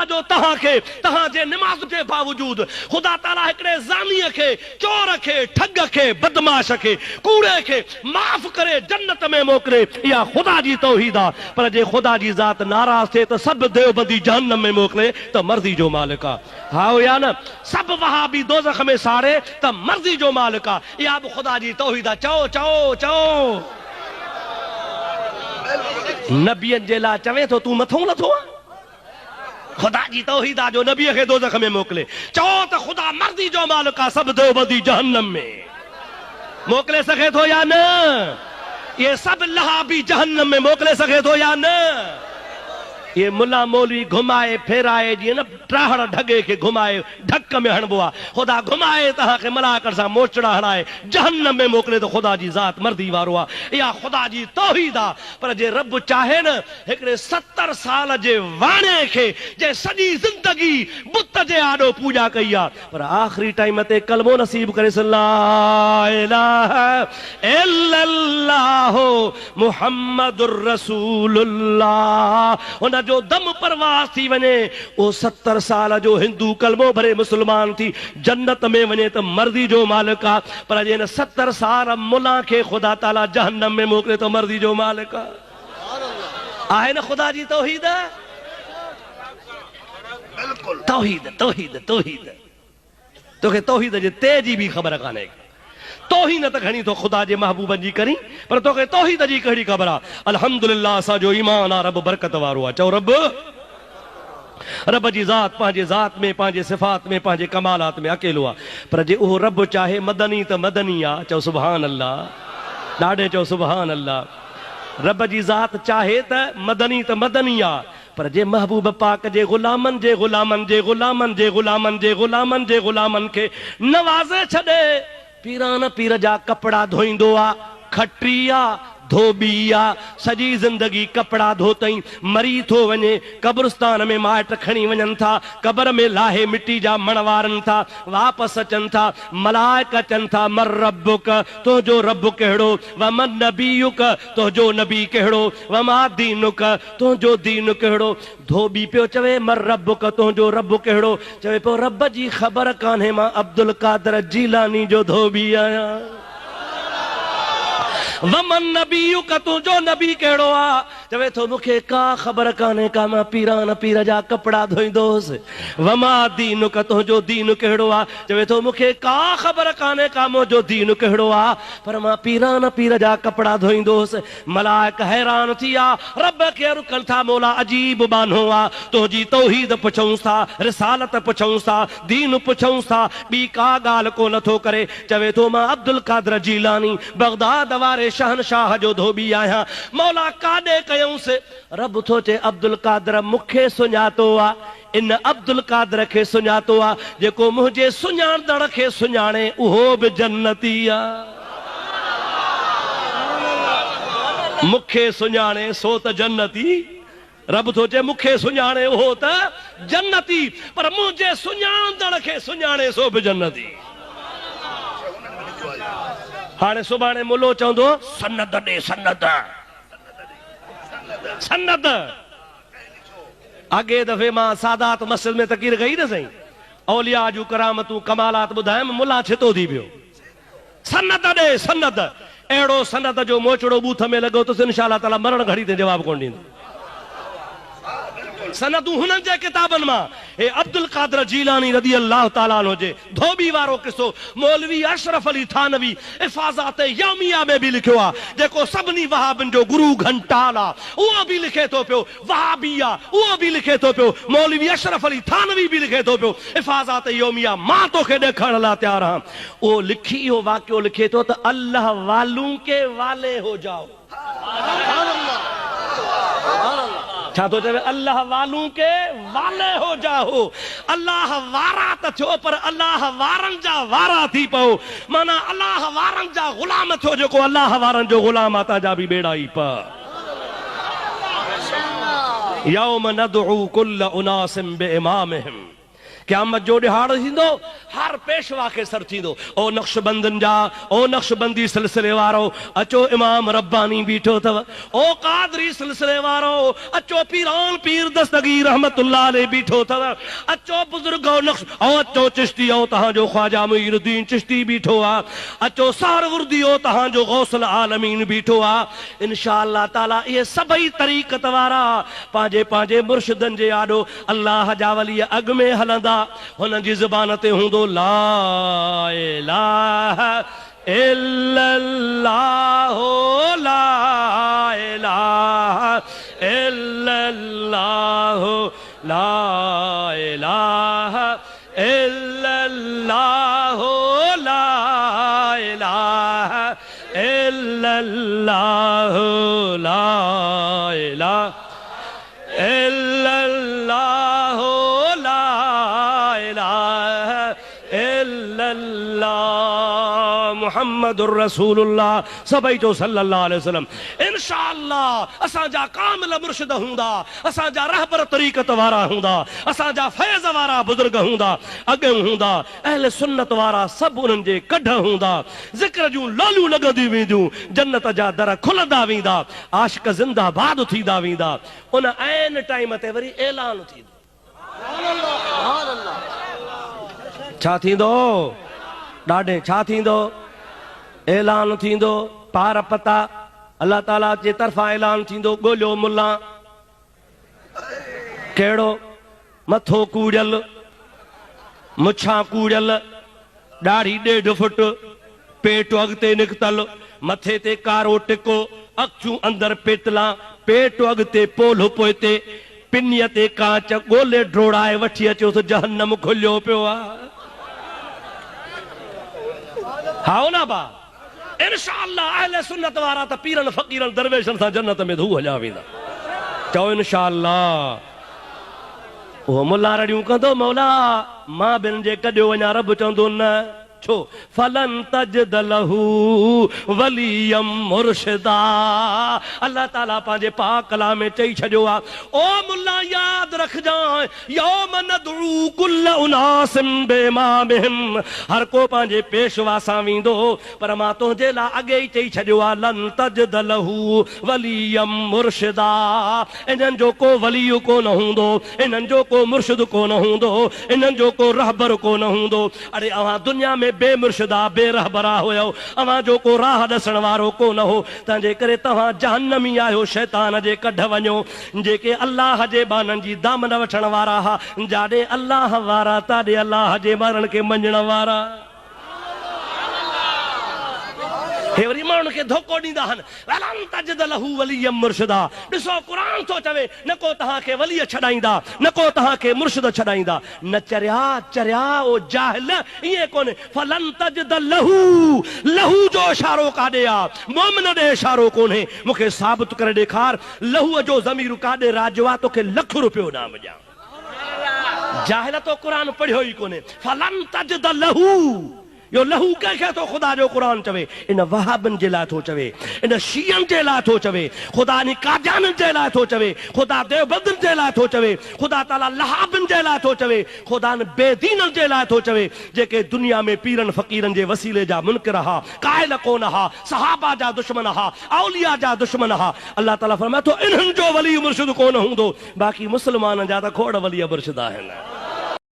खुदा जो तहां के तहां जे निमाज़ जे बावजूद खुदा ताला एकड़े ज़ानीअ खे, चोर खे, ठग खे, बदमाश खे, कूड़े खे माफ़ करे जन्नत में मोकिले, इहा खुदा जी तौहीद आहे। पर जे खुदा जी ज़ात नाराज़ थिए त सभु देवबंदी जहन्नम में मोकिले त मर्ज़ी जो मालिक आहे। हा या न? सभु वहाबी दोज़ख में साड़े त मर्ज़ी जो मालिक आहे। इहा बि खुदा जी तौहीद आहे। चओ चओ चओ। नबियनि जे लाइ चवे थो तूं मथो नथो आहे? खुदा जी तौहीद आहे जो नबीअ खे दोज़ख में मोकिले। चओ त खुदा मर्ज़ी जो मालिक आहे, सभु देवबंदी जहन्नम में मोकिले सघे थो या न? ये सब लहाबी जहन्नम में मोकिले सघे थो या न? ये मुला मौलवी घुमाए फेराए जीअं न ट्राहड़ ढगे खे घुमाए ढक में हणबो आहे, खुदा घुमाए तव्हांखे मलाकर सां मोचड़ा हणाए जहन्नम में मोकिले तो खुदा जी ज़ात मर्दी वारो आहे। इहा खुदा जी तौहीद आहे। पर जे रब चाहे न हिकिड़े 70 साल जे वाणे खे जे सॼी ज़िंदगी बुत जे आॾो पूॼा कई आहे, पर आख़िरी टाइम ते कलमो नसीब करे ला इलाहा इल्लल्लाह मुहम्मदुर रसूलुल्लाह हुन जो दम परवास थी वने, वो 70 साल जो हिंदू कलमो भरे मुसलमान थी जन्नत में वने तो मर्जी जो मालिक आ। पर जे 70 साल मुला के खुदा ताला जहन्नम में मोकले तो मर्जी जो मालिक आहे न। खुदा जी तौहीद, तौहीद तौहीद तौहीद तोखे तौहीद जे तेजी भी खबर काने। तौहीद त घणी तो खुदा जे महबूबन जी करी, पर तोखे तौहीद जी कहिड़ी ख़बर आहे? अल्हम्दुलिल्लाह असांजो ईमान आहे, रब बरकत वारो आहे। चओ रब, रब जी ज़ात पंहिंजे ज़ात में, पंहिंजे सिफ़ात में, पंहिंजे कमालात में अकेलो आहे। पर जे उहो रब चाहे मदनी त मदनी आहे। चओ सुभान अल्लाह, ॾाढे चओ सुभान अल्लाह। रब जी ज़ात चाहे त मदनी त मदनी आहे, पर जे महबूब पाक जे गुलामन जे गुलामन जे गुलामन जे गुलामन जे गुलामन जे गुलामन खे नवाज़े छॾे, पीरान पीर जा कपड़ा धोईंदो आ, खटी आ, धोबी आ, सजी जिंदगी कपड़ा धोतई, मरी थो वने, कब्रिस्तान में माइट खणी वञनि था, कब्र में लाहे मिट्टी जा मण वारनि था, वापस अचनि था, मलाइक अचनि था, मर रब्बुक तुंहिंजो रब कहिड़ो, वमन नबीयुक तुंहिंजो नबी कहिड़ो, वमा दीनुक तुंहिंजो दीन कहिड़ो। धोबी पियो चवे मर रब्बुक तुंहिंजो रब कहिड़ो, चवे पियो रब जी ख़बर कान्हे, मां अब्दुल कादर जीलानी जो धोबी आहियां। वमन नबीयुक तुंहिंजो नबी कहिड़ो आहे, चवे थो मूंखे का ख़बर कान्हे का मां पीरान पीर जा कपड़ा धोईंदोसि। वमा दीनुक तुंहिंजो दीन कहिड़ो आहे, चवे थो मूंखे का ख़बर कान्हे का मुंहिंजो दीन कहिड़ो आहे, पर मां पीरान पीर जा कपड़ा धोईंदोसि। मलाइक हैरान थी विया, रब खे रुकनि था, मौला अजीब बानो आहे, तुंहिंजी तौहीद पुछऊं था, रिसालत पुछऊं था, दीन पुछऊं था, ॿी का ॻाल्हि को नथो करे। चवे थो मां अब्दुल कादर जीलानी बगदाद वारे शहनशाह जो धोबी आहियां। मौला काॾे कयूंसि? रब थो चए अब्दुल कादर मूंखे सुञातो आहे, इन अब्दुल कादर खे सुञातो आहे, जेको मुंहिंजे सुञाणदड़ खे सुञाणे उहो बि जन्नती आहे। मूंखे सुञाणे सो त जन्नती, रब थो चए मूंखे सुञाणे उहो त जन्नती, पर मुंहिंजे सुञाणदड़ खे सुञाणे सो बि जन्नती। हाणे सुभाणे मुलो चवंदो सनद ॾे सनद, सनद। अॻे दफ़े मां सादात मस्जिद में तकीर कई न साईं, औलिया जूं करामतूं कमालात ॿुधायमि, मुला छितो थी वियो। सनद ॾे सनद, अहिड़ो सनद जो मोचड़ो बूथ में लॻो त इंशाअल्लाह ताला मरण घड़ी ते जवाब कोन ॾींदो। सनदूं हुननि जे किताबनि मां, हे अब्दुल कादर जीलानी रज़ी अल्लाह ताला अन्हु जे धोबी वारो किस्सो मौलवी अशरफ अली थानवी हिफ़ाज़त यौमिया में भी लिखियो आहे, जेको सभिनी वहाबिन जो गुरु घंटाल आहे, उहो भी लिखे थो पियो, वहाबी आहे उहो भी लिखे थो पियो, मौलवी अशरफ अली थानवी भी लिखे थो पियो, हिफ़ाज़त यौमिया मां तोखे ॾेखारण लाइ तयार आहियां। उहो लिखी इहो वाक़ियो लिखे थो त अल्लाह वालूं के वाले हो जाओ। छा तो चवे? अल्लाह वालूं के वाले हो जाओ। अल्लाह वारा त थियो, पर अल्लाह वारन जा वारा थी पओ, माना अल्लाह वारन जा गुलाम थियो, जेको अल्लाह वारन जो गुलाम आता जा भी बेड़ा ई पा। यौम नदउ कुल्ल उनासिम बिइमामिहिम, क़यामत जो ॾिहाड़ थींदो हर पेशवा खे सर थींदो ओ नक्शबंदन जा ओ नक्शबंदी सिलसिले वारो अचो इमाम रब्बानी बीठो अथव ओ कादरी सिलसिले वारो अचो पीरान पीर दस्तगीर रहमतुल्लाह अलैह बीठो अथव अचो बुजुर्ग ओ नक्श ओ अचो चिश्ती ओ तव्हांजो ख्वाजा मुईनुद्दीन चिश्ती बीठो आहे अचो सहरवर्दी ओ तव्हांजो गौसल आलमीन बीठो आहे इंशाअल्लाह ताला इहे सभई तरीक़त वारा पंहिंजे पंहिंजे मुर्शिदनि जे आॾो अल्लाह जा वली अॻ में हलंदा हुन जी ज़ुबान ते हूंदो ला इलाहा इल्लल्लाह ला इलाहा इल्लल्लाह ला इलाहा इल्लल्लाह ला इलाहा इल्लल्लाह ला इलाहा इल्लल्लाह मुहम्मदुर रसूलुल्लाह सभई जो सल्लल्लाहु अलैहि वसल्लम इंशाअल्लाह असांजा कामिल मुर्शिद हूंदा असांजा रहबर तरीक़त वारा हूंदा असांजा फैज़ वारा बुजुर्ग हूंदा अॻे हूंदा अहले सुन्नत वारा सभु उन्हनि जे कढ हूंदा ज़िक्र जूं लालूं लॻंदियूं वेंदियूं जन्नत जा दर खुलंदा वेंदा आशिक ज़िंदाबाद थींदा वेंदा उन ऐन टाइम ते वरी ऐलान थींदो छा थींदो ॾाढे छा थींदो ऐलान थींदो पार पता अल्लाह ताला जे तरफ़ां ऐलान थींदो ॻोल्हियो मुल्ला कहिड़ो मथो कूड़ियल मुछां कूड़ियल ॾाढ़ी 1.5 फुट पेट अॻिते निकितल मथे ते कारो टिको अखियूं अंदरि पेतला पेट अॻिते पोलो पोइते पिनीअ ते कांच ॻोल्हे ड्रोड़ाए वठी अचो त जहन्नम खुलियो पियो आहे हाओ ना बा इंशाअल्लाह अहले सुन्नत वारा त पीरन फकीरन दरवेशन सां जन्नत में धू हलिया वेंदा चओ इंशाअल्लाह वो मुल्ला रड़ियूं कंदो मौला मां बिन जे कढियो वञा रब चवंदो न छो फलन तजद लहू वलियम मुर्शिदा अल्लाह ताला पंहिंजे पाक कलाम में चई छॾियो आहे ओ मुल्ला यादि रखजांइ यौम नदउ कुल उनासिम बिइमामिहिम हर को पंहिंजे पेशवा सां वेंदो पर मां तुंहिंजे लाइ अॻे ई चई छॾियो आहे लन तजद लहू वलियम मुर्शिदा इन्हनि जो को वली कोन हूंदो इन्हनि जो को मुर्शिद कोन हूंदो इन्हनि जो को रहबर कोन हूंदो अरे अवां दुनिया में बेमुर्शिदा बेरहबरा हुयो अवां जो को राह ॾसण वारो कोन हो तंहिंजे करे तव्हां जहन्नमी आहियो शैतान जे कढ वञो जेके अल्लाह जे बाननि जी दामन वठण वारा हा जाॾे अल्लाह वारा ताॾे अल्लाह जे बारनि खे मञण वारा हे वरी माण्हुनि खे धोखो ॾींदा आहिनि वलन तजद लहू वलियम मुर्शिदा ॾिसो क़ुरान थो चवे न को तव्हांखे वलीअ छॾाईंदा न को तव्हांखे मुर्शिद छॾाईंदा न चरिया चरिया ओ जाहिल ईअं कोन्हे फलन तजद लहू लहू जो इशारो काॾे आहे मोमिन ॾे इशारो कोन्हे मूंखे साबित करे ॾेखार लहूअ जो ज़मीर काॾे राॼो आहे तोखे ₹1,00,000 इनाम ॾियां जाहिल तो क़ुरान पढ़ियो ई कोन्हे फलन तजद लहू यो लहू कंहिंखे थो ख़ुदा जो क़ुरान चवे इन वहाबनि जे लाइ थो चवे इन शियनि जे लाइ थो चवे ख़ुदा इन कादियाननि जे लाइ थो चवे ख़ुदा देवबंदनि जे लाइ थो चवे ख़ुदा ताला लहाबनि जे लाइ थो चवे ख़ुदा बेदीननि जे लाइ थो चवे जेके दुनिया में पीरनि फ़कीरनि जे वसीले जा मुनकिर हा कायल कोन हा सहाबा जा दुश्मन हा औलिया जा दुश्मन हा अल्लाह ताला फरमाए थो इन्हनि जो वली मुर्शिद कोन हूंदो बाक़ी मुस्लमाननि जा त खोड़ वली मुर्शिद आहिनि